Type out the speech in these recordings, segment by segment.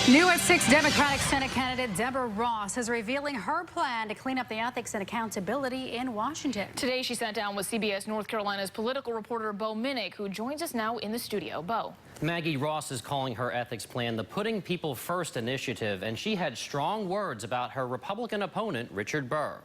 New at 6, Democratic Senate candidate Deborah Ross is revealing her plan to clean up the ethics and accountability in Washington. Today, she sat down with CBS North Carolina's political reporter Bo Minnick, who joins us now in the studio. Bo. Maggie, Ross is calling her ethics plan the Putting People First initiative, and she had strong words about her Republican opponent, Richard Burr.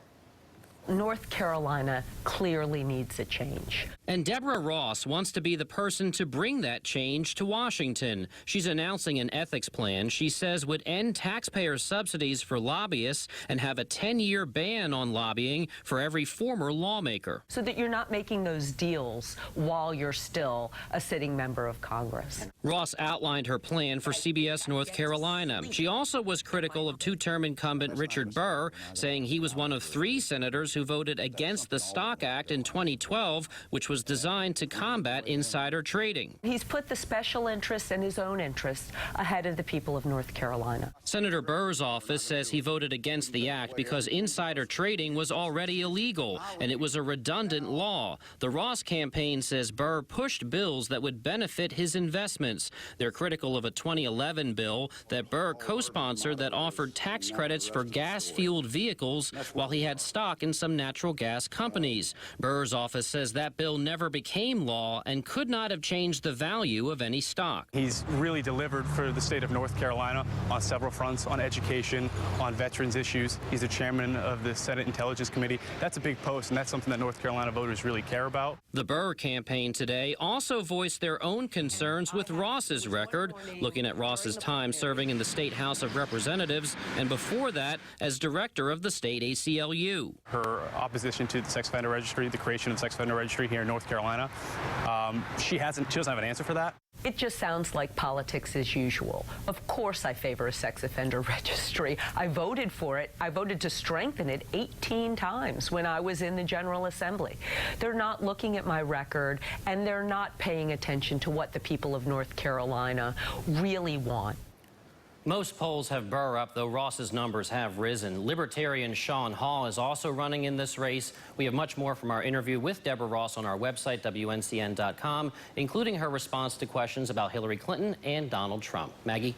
North Carolina clearly needs a change. And Deborah Ross wants to be the person to bring that change to Washington. She's announcing an ethics plan she says would end taxpayer subsidies for lobbyists and have a 10-year ban on lobbying for every former lawmaker. So that you're not making those deals while you're still a sitting member of Congress. Ross outlined her plan for CBS North Carolina. She also was critical of two-term incumbent Richard Burr, saying he was one of 3 senators who voted against the Stock Act in 2012, which was designed to combat insider trading. He's put the special interests and his own interests ahead of the people of North Carolina. Senator Burr's office says he voted against the act because insider trading was already illegal and it was a redundant law. The Ross campaign says Burr pushed bills that would benefit his investments. They're critical of a 2011 bill that Burr co-sponsored that offered tax credits for gas-fueled vehicles while he had stock in some natural gas companies. Burr's office says that bill never became law and could not have changed the value of any stock. He's really delivered for the state of North Carolina on several fronts, on education, on veterans issues. He's the chairman of the Senate Intelligence Committee. That's a big post, and that's something that North Carolina voters really care about. The Burr campaign today also voiced their own concerns with Ross's record, looking at Ross's time serving in the State House of Representatives and before that as director of the state ACLU. Her opposition to the sex offender registry, the creation of the sex offender registry here in North Carolina, she doesn't have an answer for that. It just sounds like politics as usual. Of course I favor a sex offender registry. I voted for it. I voted to strengthen it 18 times when I was in the General Assembly. They're not looking at my record, and they're not paying attention to what the people of North Carolina really want. Most polls have Burr up, though Ross's numbers have risen. Libertarian Sean Hall is also running in this race. We have much more from our interview with Deborah Ross on our website, WNCN.com, including her response to questions about Hillary Clinton and Donald Trump. Maggie?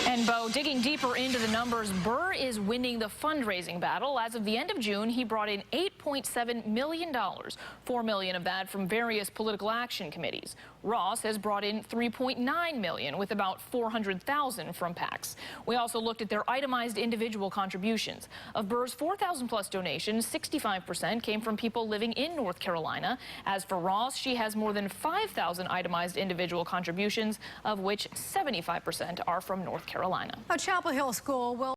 And Bo, digging deeper into the numbers, Burr is winning the fundraising battle. As of the end of June, he brought in $8.7 million, $4 million of that from various political action committees. Ross has brought in $3.9 million, with about $400,000 from PACs. We also looked at their itemized individual contributions. Of Burr's 4,000-plus donations, 65% came from people living in North Carolina. As for Ross, she has more than 5,000 itemized individual contributions, of which 75% are from North Carolina. A Chapel Hill school will